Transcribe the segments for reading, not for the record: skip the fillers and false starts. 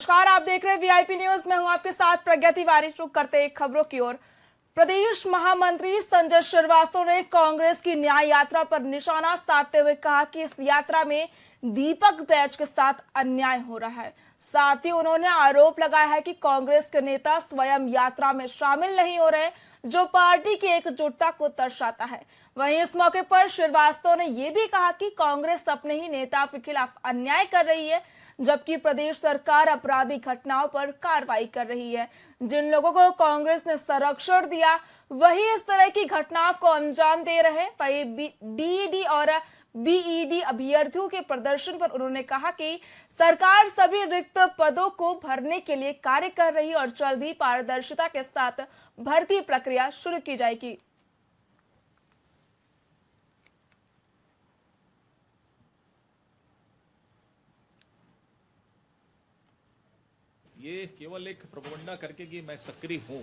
नमस्कार, आप देख रहे हैं वीआईपी न्यूज। मैं हूं आपके साथ प्रज्ञा तिवारी। रुक करते हैं खबरों की ओर। प्रदेश महामंत्री संजय श्रीवास्तव ने कांग्रेस की न्याय यात्रा पर निशाना साधते हुए कहा कि इस यात्रा में दीपक बैज के साथ अन्याय हो रहा है। साथ ही उन्होंने आरोप लगाया है कि कांग्रेस के नेता स्वयं यात्रा में शामिल नहीं हो रहे, जो पार्टी की एकजुटता को दर्शाता है। वहीं इस मौके पर श्रीवास्तव ने यह भी कहा कि कांग्रेस अपने ही नेता के खिलाफ अन्याय कर रही है, जबकि प्रदेश सरकार आपराधिक घटनाओं पर कार्रवाई कर रही है। जिन लोगों को कांग्रेस ने संरक्षण दिया, वही इस तरह की घटनाओं को अंजाम दे रहे हैं। वहीं डीईडी और बीईडी अभ्यर्थियों के प्रदर्शन पर उन्होंने कहा कि सरकार सभी रिक्त पदों को भरने के लिए कार्य कर रही है और जल्द ही पारदर्शिता के साथ भर्ती प्रक्रिया शुरू की जाएगी। ये केवल एक प्रोपेगेंडा करके कि मैं सक्रिय हूं,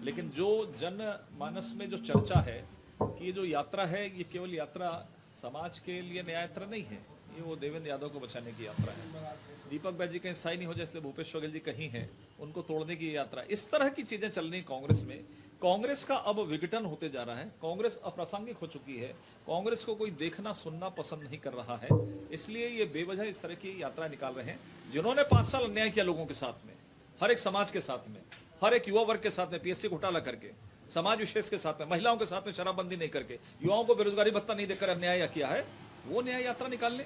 लेकिन जो जनमानस में जो चर्चा है कि ये जो यात्रा है, ये केवल यात्रा समाज के लिए न्याय यात्रा नहीं है, ये वो देवेंद्र यादव को बचाने की यात्रा है। दीपक बैज जी कहीं स्थायी नहीं हो, जैसे भूपेश बघेल जी कहीं हैं, उनको तोड़ने की यात्रा। इस तरह की चीजें चल रही कांग्रेस में। कांग्रेस का अब विघटन होते जा रहा है। कांग्रेस अप्रासंगिक हो चुकी है। कांग्रेस को कोई देखना सुनना पसंद नहीं कर रहा है, इसलिए ये बेवजह इस तरह की यात्रा निकाल रहे हैं। जिन्होंने 5 साल अन्याय किया लोगों के साथ में, हर एक समाज के साथ में, हर एक युवा वर्ग के साथ में, पीएससी घोटाला करके, समाज विशेष के साथ में, महिलाओं के साथ में शराबबंदी नहीं करके, युवाओं को बेरोजगारी भत्ता नहीं देकर अन्याय किया है, वो न्याय यात्रा निकालने।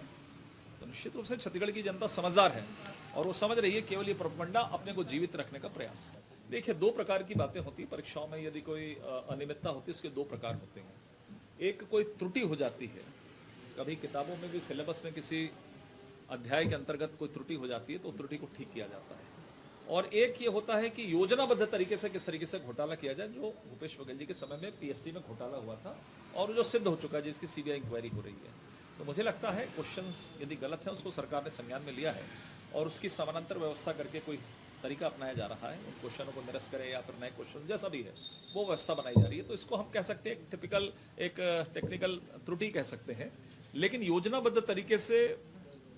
तो निश्चित रूप से छत्तीसगढ़ की जनता समझदार है और वो समझ रही है केवल ये प्रोपेगेंडा अपने को जीवित रखने का प्रयास है। देखिए, 2 प्रकार की बातें होती है परीक्षाओं में। यदि कोई अनियमितता होती है, उसके 2 प्रकार होते हैं। एक, कोई त्रुटि हो जाती है, कभी किताबों में भी सिलेबस में किसी अध्याय के अंतर्गत कोई त्रुटि हो जाती है तो त्रुटि को ठीक किया जाता है। और एक ये होता है कि योजनाबद्ध तरीके से किस तरीके से घोटाला किया जाए, जो भूपेश बघेल जी के समय में पीएससी में घोटाला हुआ था और जो सिद्ध हो चुका है, जिसकी सीबीआई इंक्वायरी हो रही है। तो मुझे लगता है क्वेश्चंस यदि गलत है, उसको सरकार ने संज्ञान में लिया है और उसकी समानांतर व्यवस्था करके कोई तरीका अपनाया जा रहा है। उन क्वेश्चनों को निरस्त करे या फिर नए क्वेश्चन जैसा भी है वो व्यवस्था बनाई जा रही है। तो इसको हम कह सकते हैं टिपिकल एक टेक्निकल त्रुटि कह सकते हैं, लेकिन योजनाबद्ध तरीके से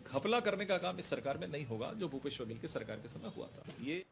घपला करने का काम इस सरकार में नहीं होगा, जो भूपेश बघेल की सरकार के समय हुआ था। ये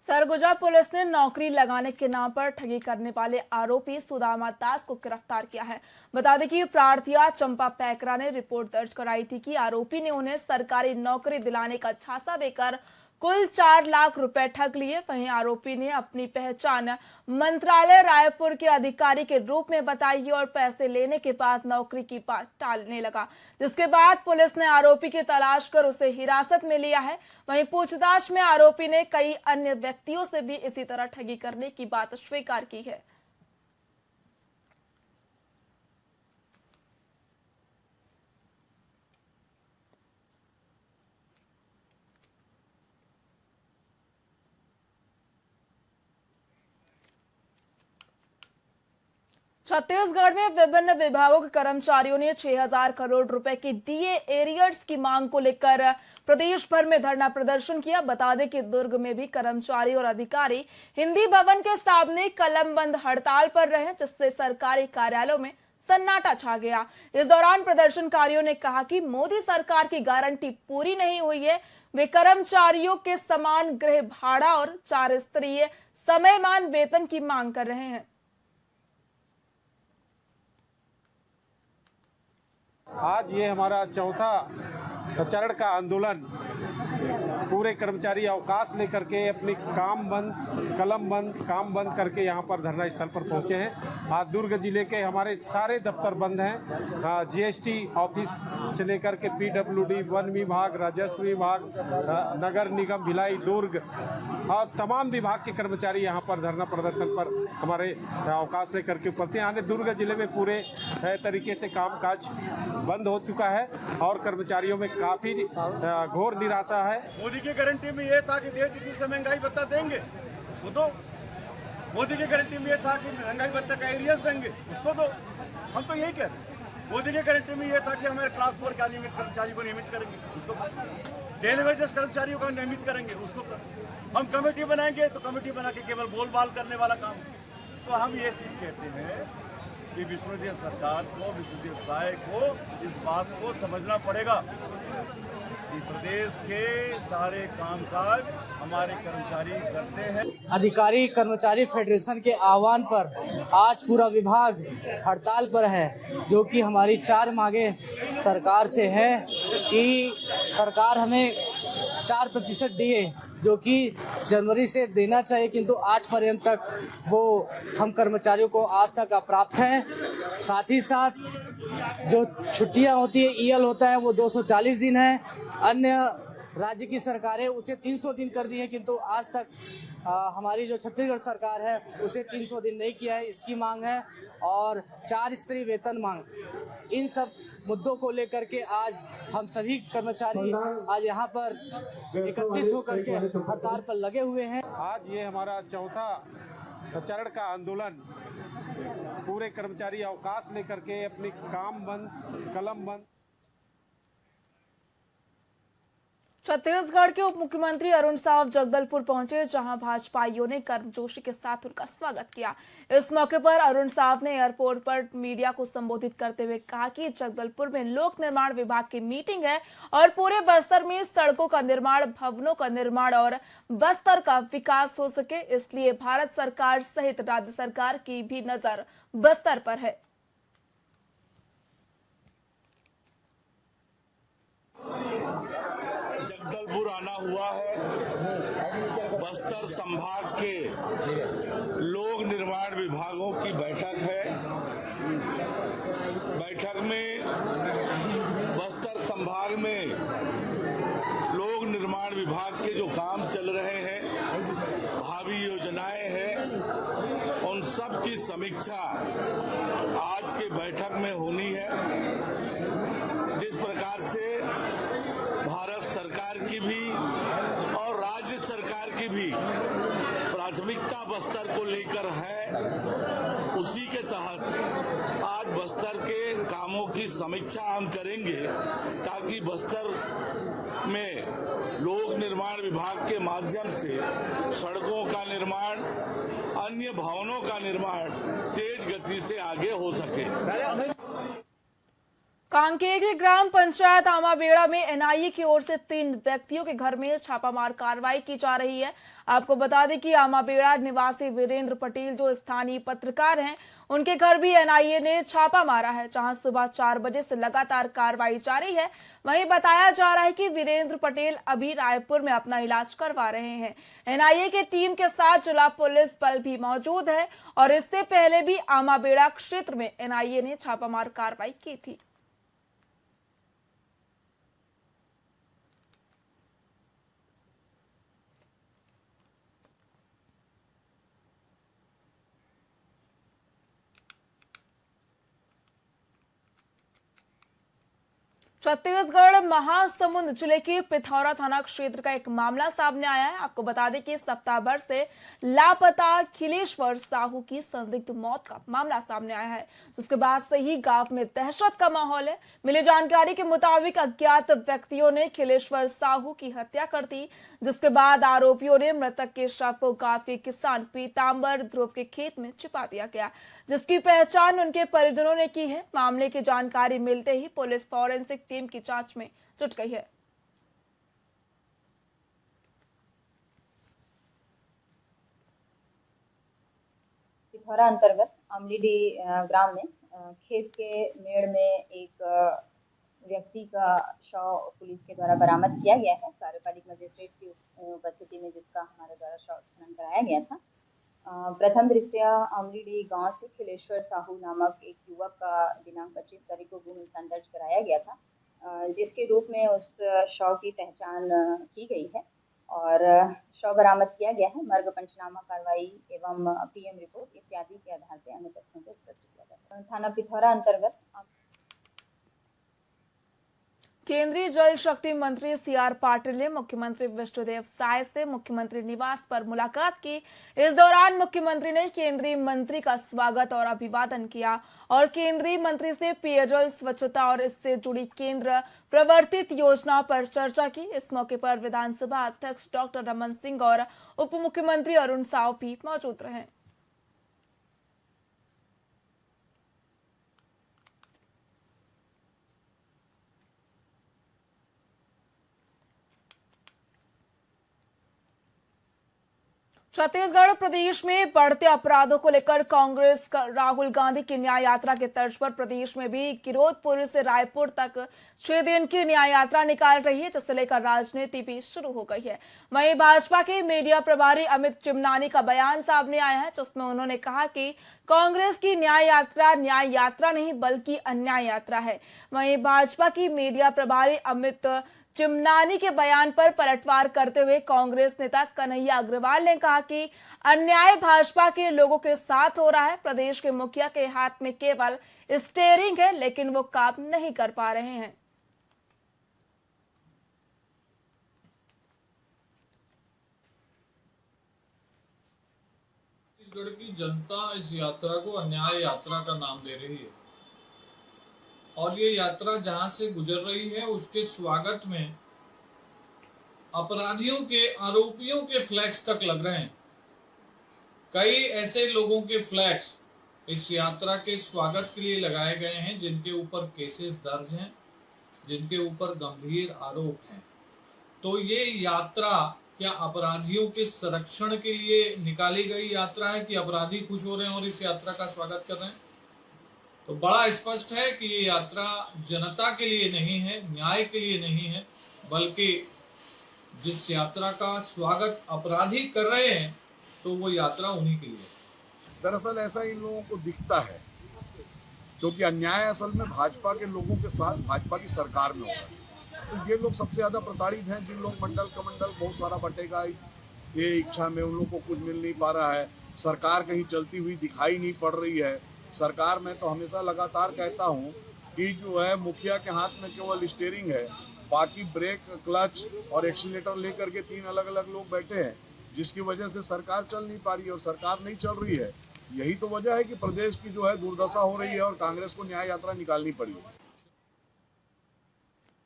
सरगुजा पुलिस ने नौकरी लगाने के नाम पर ठगी करने वाले आरोपी सुदामा दास को गिरफ्तार किया है। बता दें कि प्रार्थिया चंपा पैकरा ने रिपोर्ट दर्ज कराई थी कि आरोपी ने उन्हें सरकारी नौकरी दिलाने का झांसा देकर कुल 4 लाख रुपए ठग लिए। वहीं आरोपी ने अपनी पहचान मंत्रालय रायपुर के अधिकारी के रूप में बताई और पैसे लेने के बाद नौकरी की बात टालने लगा, जिसके बाद पुलिस ने आरोपी की तलाश कर उसे हिरासत में लिया है। वहीं पूछताछ में आरोपी ने कई अन्य व्यक्तियों से भी इसी तरह ठगी करने की बात स्वीकार की है। छत्तीसगढ़ में विभिन्न विभागों के कर्मचारियों ने 6000 करोड़ रुपए की डीए एरियर्स की मांग को लेकर प्रदेश भर में धरना प्रदर्शन किया। बता दें कि दुर्ग में भी कर्मचारी और अधिकारी हिंदी भवन के सामने कलमबंद हड़ताल पर रहे, जिससे सरकारी कार्यालयों में सन्नाटा छा गया। इस दौरान प्रदर्शनकारियों ने कहा कि मोदी सरकार की गारंटी पूरी नहीं हुई है। वे कर्मचारियों के समान गृह भाड़ा और 4 स्तरीय समयमान वेतन की मांग कर रहे हैं। आज ये हमारा चौथा चरण का आंदोलन पूरे कर्मचारी अवकाश लेकर के अपनी कलम बंद करके यहाँ पर धरना स्थल पर पहुँचे हैं। आज दुर्ग जिले के हमारे सारे दफ्तर बंद हैं। जीएसटी ऑफिस से लेकर के पीडब्ल्यूडी, वन विभाग, राजस्व विभाग, नगर निगम भिलाई, दुर्ग और तमाम विभाग के कर्मचारी यहाँ पर धरना प्रदर्शन पर हमारे अवकाश लेकर के उपस्थित हैं। दुर्ग जिले में पूरे तरीके से कामकाज बंद हो चुका है और कर्मचारियों में काफी घोर निराशा है। मोदी की गारंटी में ये था कि दे दीदी से महंगाई भत्ता देंगे, उसको दो। मोदी की गारंटी में ये था कि महंगाई भत्ता का एरियर्स देंगे, उसको दो। हम तो यही कह रहे हैं। मोदी के गारंटी में ये था कि हमारे क्लास 4 के अनियमित कर्मचारी को नियमित करेंगे, उसको डेली वेजेस कर्मचारियों को नियमित करेंगे, उसको हम कमेटी बनाएंगे तो कमेटी बना के केवल बोलबाल करने वाला काम। तो हम ये चीज कहते हैं कि विश्वविद्यालय सरकार को, विश्वविद्यालय सहाय को इस बात को समझना पड़ेगा कि प्रदेश के सारे कामकाज हमारे कर्मचारी करते हैं। अधिकारी कर्मचारी फेडरेशन के आह्वान पर आज पूरा विभाग हड़ताल पर है, जो कि हमारी 4 मांगे सरकार से है कि सरकार हमें 4% डीए जो कि जनवरी से देना चाहिए, किंतु आज पर्यंत तक वो हम कर्मचारियों को आज तक अप्राप्त है। साथ ही साथ जो छुट्टियां होती है, ईएल होता है, वो 240 दिन है। अन्य राज्य की सरकारें उसे 300 दिन कर दी है, किंतु आज तक हमारी जो छत्तीसगढ़ सरकार है उसे 300 दिन नहीं किया है। इसकी मांग है और 4 स्तरीय वेतन मांग। इन सब मुद्दों को लेकर के आज हम सभी कर्मचारी आज यहाँ पर एकत्रित होकर के हड़ताल पर लगे हुए हैं। आज ये हमारा चौथा चरण का आंदोलन, पूरे कर्मचारी अवकाश लेकर के अपनी काम बंद, कलम बंद। छत्तीसगढ़ के उप मुख्यमंत्री अरुण साव जगदलपुर पहुंचे, जहां भाजपाइयों ने गर्मजोशी के साथ उनका स्वागत किया। इस मौके पर अरुण साव ने एयरपोर्ट पर मीडिया को संबोधित करते हुए कहा कि जगदलपुर में लोक निर्माण विभाग की मीटिंग है और पूरे बस्तर में सड़कों का निर्माण, भवनों का निर्माण और बस्तर का विकास हो सके, इसलिए भारत सरकार सहित राज्य सरकार की भी नजर बस्तर पर है। जगदलपुर आना हुआ है। बस्तर संभाग के लोक निर्माण विभागों की बैठक है। बैठक में बस्तर संभाग में लोक निर्माण विभाग के जो काम चल रहे हैं, भावी योजनाएं हैं, उन सब की समीक्षा आज के बैठक में होनी है। जिस प्रकार से भारत सरकार की भी और राज्य सरकार की भी प्राथमिकता बस्तर को लेकर है, उसी के तहत आज बस्तर के कामों की समीक्षा हम करेंगे, ताकि बस्तर में लोक निर्माण विभाग के माध्यम से सड़कों का निर्माण, अन्य भवनों का निर्माण तेज गति से आगे हो सके। कांकेर के ग्राम पंचायत आमाबेड़ा में एनआईए की ओर से 3 व्यक्तियों के घर में छापामार कार्रवाई की जा रही है। आपको बता दें कि आमाबेड़ा निवासी वीरेंद्र पटेल जो स्थानीय पत्रकार हैं, उनके घर भी एनआईए ने छापा मारा है, जहां सुबह 4 बजे से लगातार कार्रवाई जारी है। वहीं बताया जा रहा है कि वीरेंद्र पटेल अभी रायपुर में अपना इलाज करवा रहे हैं। एनआईए की टीम के साथ जिला पुलिस बल भी मौजूद है और इससे पहले भी आमाबेड़ा क्षेत्र में एनआईए ने छापामार कार्रवाई की थी। छत्तीसगढ़ महासमुंद जिले के पिथौरा थाना क्षेत्र का एक मामला सामने आया है। आपको बता दें कि सप्ताह भर से लापता खिलेश्वर साहू की संदिग्ध मौत का मामला सामने आया है, जिसके बाद से ही गांव में दहशत का माहौल है। मिली जानकारी के मुताबिक अज्ञात व्यक्तियों ने खिलेश्वर साहू की हत्या कर दी, जिसके बाद आरोपियों ने मृतक के शव को गांव के किसान पीतांबर ध्रुव के खेत में छिपा दिया गया, जिसकी पहचान उनके परिजनों ने की है। मामले की जानकारी मिलते ही पुलिस फॉरेंसिक टीम की जांच में जुट गई है। पिथौरा अंतर्गत अमलीडी ग्राम में खेत के मेड़ में एक व्यक्ति का शव पुलिस के द्वारा बरामद किया गया है। कार्यपालिक मजिस्ट्रेट की उपस्थिति में जिसका हमारे द्वारा शव खनन कराया गया था। प्रथम दृष्टया अमलीडी गांव से खिलेश्वर साहू नामक एक युवक का दिनांक 25 तारीख को गुम निशान दर्ज कराया गया था, जिसके रूप में उस शव की पहचान की गई है और शव बरामद किया गया है। मर्ग पंचनामा कार्रवाई एवं पीएम रिपोर्ट इत्यादि के आधार पर अन्य तथ्यों को स्पष्ट किया जाता है। थाना पिथौरा अंतर्गत केंद्रीय जल शक्ति मंत्री सी.आर. पाटिल ने मुख्यमंत्री विष्णुदेव साय से मुख्यमंत्री निवास पर मुलाकात की। इस दौरान मुख्यमंत्री ने केंद्रीय मंत्री का स्वागत और अभिवादन किया और केंद्रीय मंत्री से पेयजल स्वच्छता और इससे जुड़ी केंद्र प्रवर्तित योजनाओं पर चर्चा की। इस मौके पर विधानसभा अध्यक्ष डॉक्टर रमन सिंह और उप मुख्यमंत्री अरुण साव भी मौजूद रहे। छत्तीसगढ़ प्रदेश में बढ़ते अपराधों को लेकर कांग्रेस राहुल गांधी की न्याय यात्रा के तर्ज पर प्रदेश में भी गिरोधपुर से रायपुर तक 6 दिन की न्याय यात्रा निकाल रही है, जिसे लेकर राजनीति भी शुरू हो गई है। वहीं भाजपा के मीडिया प्रभारी अमित चिमनानी का बयान सामने आया है, जिसमें उन्होंने कहा कि कांग्रेस की न्याय यात्रा नहीं बल्कि अन्याय यात्रा है। वहीं भाजपा की मीडिया प्रभारी अमित चिमनानी के बयान पर पलटवार करते हुए कांग्रेस नेता कन्हैया अग्रवाल ने कहा कि अन्याय भाजपा के लोगों के साथ हो रहा है। प्रदेश के मुखिया के हाथ में केवल स्टीयरिंग है, लेकिन वो काम नहीं कर पा रहे हैं। छत्तीसगढ़ की जनता इस यात्रा को अन्याय यात्रा का नाम दे रही है और ये यात्रा जहां से गुजर रही है उसके स्वागत में अपराधियों के, आरोपियों के फ्लैग्स तक लग रहे हैं। कई ऐसे लोगों के फ्लैग्स इस यात्रा के स्वागत के लिए लगाए गए हैं जिनके ऊपर केसेस दर्ज हैं, जिनके ऊपर गंभीर आरोप हैं। तो ये यात्रा क्या अपराधियों के संरक्षण के लिए निकाली गई यात्रा है कि अपराधी खुश हो रहे हैं और इस यात्रा का स्वागत कर रहे हैं? तो बड़ा स्पष्ट है कि ये यात्रा जनता के लिए नहीं है, न्याय के लिए नहीं है, बल्कि जिस यात्रा का स्वागत अपराधी कर रहे हैं तो वो यात्रा उन्हीं के लिए। दरअसल ऐसा इन लोगों को दिखता है क्योंकि अन्याय असल में भाजपा के लोगों के साथ भाजपा की सरकार में हो रहा है। तो ये लोग सबसे ज्यादा प्रताड़ित हैं, जिन लोग मंडल कमंडल बहुत सारा बटेगा ये इच्छा में उन लोग को कुछ मिल नहीं पा रहा है। सरकार कहीं चलती हुई दिखाई नहीं पड़ रही है। सरकार में तो हमेशा लगातार कहता हूं कि जो है मुखिया के हाथ में केवल स्टीयरिंग है, बाकी ब्रेक, क्लच और एक्सीलेटर लेकर के 3 अलग अलग लोग बैठे हैं, जिसकी वजह से सरकार चल नहीं पा रही है और सरकार नहीं चल रही है। यही तो वजह है कि प्रदेश की जो है दुर्दशा हो रही है और कांग्रेस को न्याय यात्रा निकालनी पड़ी है।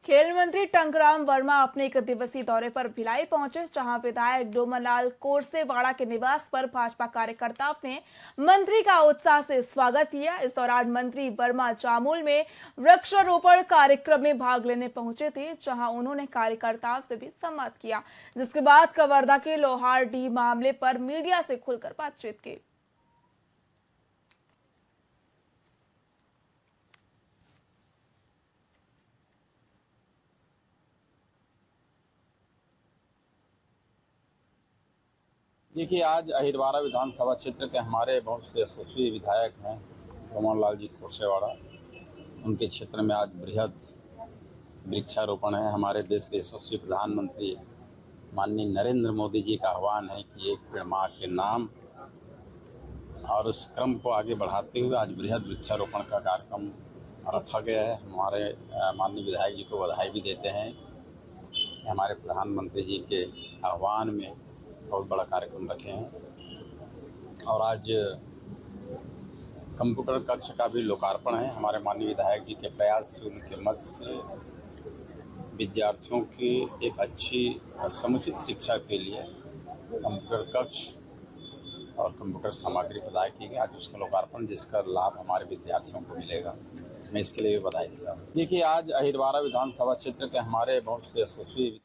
खेल मंत्री टंकराम वर्मा अपने 1 दिवसीय दौरे पर भिलाई पहुंचे, जहां विधायक डोमनलाल कोरसेवाड़ा के निवास पर भाजपा कार्यकर्ताओं ने मंत्री का उत्साह से स्वागत किया। इस दौरान मंत्री वर्मा जामुल में वृक्षारोपण कार्यक्रम में भाग लेने पहुंचे थे, जहां उन्होंने कार्यकर्ताओं से भी संवाद किया, जिसके बाद कवर्धा के लोहारडीह मामले पर मीडिया से खुलकर बातचीत की। देखिए, आज अहिरवारा विधानसभा क्षेत्र के हमारे बहुत से यशस्वी विधायक हैं डोमनलाल जी कोरसेवाड़ा, उनके क्षेत्र में आज बृहद वृक्षारोपण है। हमारे देश के यशस्वी प्रधानमंत्री माननीय नरेंद्र मोदी जी का आह्वान है कि एक पेड़ माँ के नाम, और उस क्रम को आगे बढ़ाते हुए आज बृहद वृक्षारोपण का कार्यक्रम रखा गया है। हमारे माननीय विधायक जी को बधाई भी देते हैं। हमारे प्रधानमंत्री जी के आह्वान में बहुत बड़ा कार्यक्रम रखे हैं और आज कंप्यूटर कक्ष का भी लोकार्पण है। हमारे माननीय विधायक जी के प्रयास से, उनके मत से विद्यार्थियों की एक अच्छी समुचित शिक्षा के लिए कंप्यूटर कक्ष और कंप्यूटर सामग्री प्रदान की गई। आज उसका लोकार्पण, जिसका लाभ हमारे विद्यार्थियों को मिलेगा, मैं इसके लिए भी बधाई देता हूँ। देखिए, आज अहिरवारा विधानसभा क्षेत्र के हमारे बहुत से यशस्वी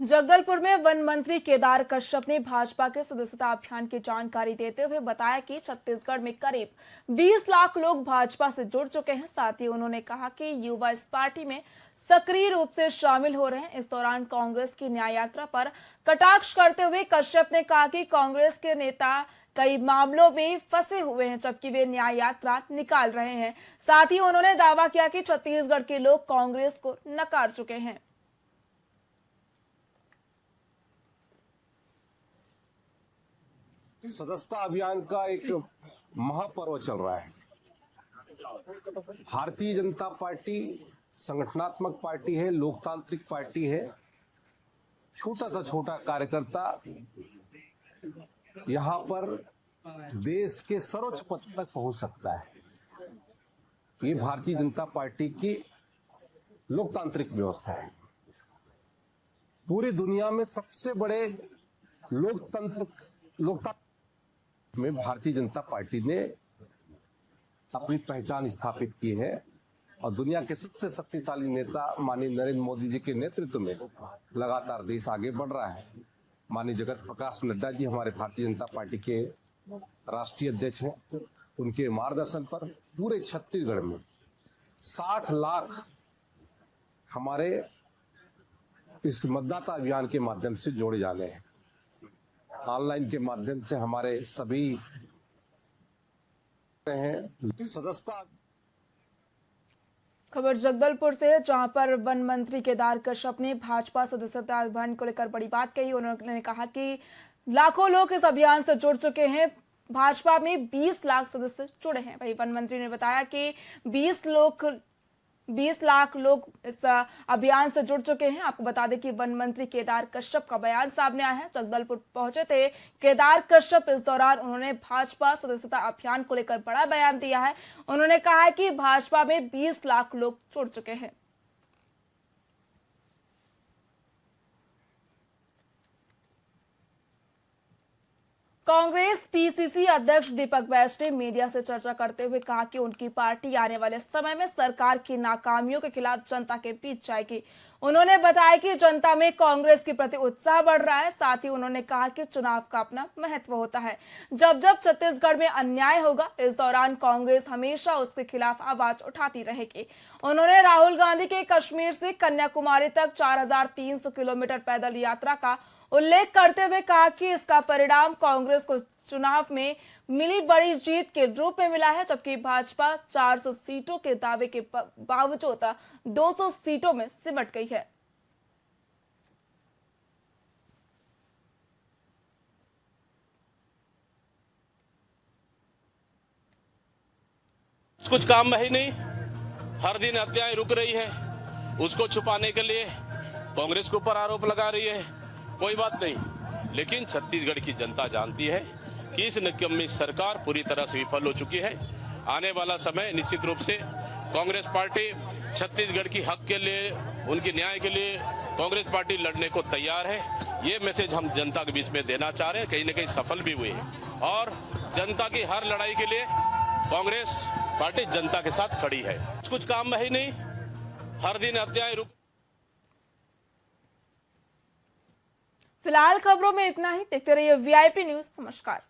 जगदलपुर में वन मंत्री केदार कश्यप ने भाजपा के सदस्यता अभियान की जानकारी देते हुए बताया कि छत्तीसगढ़ में करीब 20 लाख लोग भाजपा से जुड़ चुके हैं। साथ ही उन्होंने कहा कि युवा इस पार्टी में सक्रिय रूप से शामिल हो रहे हैं। इस दौरान कांग्रेस की न्याय यात्रा पर कटाक्ष करते हुए कश्यप ने कहा कि कांग्रेस के नेता कई मामलों में फंसे हुए हैं, जबकि वे न्याय यात्रा निकाल रहे हैं। साथ ही उन्होंने दावा किया कि छत्तीसगढ़ के लोग कांग्रेस को नकार चुके हैं। सदस्यता अभियान का एक महापर्व चल रहा है भारतीय जनता पार्टी संगठनात्मक पार्टी है, लोकतांत्रिक पार्टी है। छोटा सा छोटा कार्यकर्ता यहां पर देश के सर्वोच्च पद तक पहुंच सकता है। ये भारतीय जनता पार्टी की लोकतांत्रिक व्यवस्था है। पूरी दुनिया में सबसे बड़े लोकतंत्र में भारतीय जनता पार्टी ने अपनी पहचान स्थापित की है और दुनिया के सबसे शक्तिशाली नेता माननीय नरेंद्र मोदी जी के नेतृत्व में लगातार देश आगे बढ़ रहा है। माननीय जगत प्रकाश नड्डा जी हमारे भारतीय जनता पार्टी के राष्ट्रीय अध्यक्ष हैं। उनके मार्गदर्शन पर पूरे छत्तीसगढ़ में 60 लाख हमारे इस मतदाता अभियान के माध्यम से जोड़े जाने हैं। ऑनलाइन के माध्यम से हमारे सभी सदस्यता। खबर जगदलपुर से, जहां पर वन मंत्री केदार कश्यप ने भाजपा सदस्यता अभियान को लेकर बड़ी बात कही। उन्होंने कहा कि लाखों लोग इस अभियान से जुड़ चुके हैं। भाजपा में 20 लाख सदस्य जुड़े हैं। वहीं वन मंत्री ने बताया कि 20 लाख लोग इस अभियान से जुड़ चुके हैं। आपको बता दें कि वन मंत्री केदार कश्यप का बयान सामने आया है। जगदलपुर पहुंचे थे केदार कश्यप। इस दौरान उन्होंने भाजपा सदस्यता अभियान को लेकर बड़ा बयान दिया है। उन्होंने कहा है कि भाजपा में 20 लाख लोग जुड़ चुके हैं। कांग्रेस पीसीसी अध्यक्ष दीपक बैज ने मीडिया से चर्चा करते हुए कहा कि उनकी पार्टी आने वाले समय में सरकार की नाकामियों के खिलाफ जनता के बीच जाएगी। उन्होंने बताया कि जनता में कांग्रेस के प्रति उत्साह बढ़ रहा है। साथ ही उन्होंने कहा कि चुनाव का अपना महत्व होता है। जब जब छत्तीसगढ़ में अन्याय होगा, इस दौरान कांग्रेस हमेशा उसके खिलाफ आवाज उठाती रहेगी। उन्होंने राहुल गांधी के कश्मीर से कन्याकुमारी तक 4300 किलोमीटर पैदल यात्रा का उल्लेख करते हुए कहा कि इसका परिणाम कांग्रेस को चुनाव में मिली बड़ी जीत के रूप में मिला है, जबकि भाजपा 400 सीटों के दावे के बावजूद 200 सीटों में सिमट गई है। कुछ काम में ही नहीं, हर दिन हत्याएं रुक रही है। उसको छुपाने के लिए कांग्रेस के ऊपर आरोप लगा रही है। कोई बात नहीं, लेकिन छत्तीसगढ़ की जनता जानती है कि इस निकम्मी सरकार पूरी तरह से विफल हो चुकी है। आने वाला समय निश्चित रूप से कांग्रेस पार्टी छत्तीसगढ़ की हक के लिए, उनकी न्याय के लिए कांग्रेस पार्टी लड़ने को तैयार है। ये मैसेज हम जनता के बीच में देना चाह रहे हैं। कहीं न कहीं सफल भी हुए हैं और जनता की हर लड़ाई के लिए कांग्रेस पार्टी जनता के साथ खड़ी है। कुछ काम में ही नहीं, हर दिन हत्याएं रुक। फिलहाल खबरों में इतना ही। देखते रहिए वीआईपी न्यूज। नमस्कार।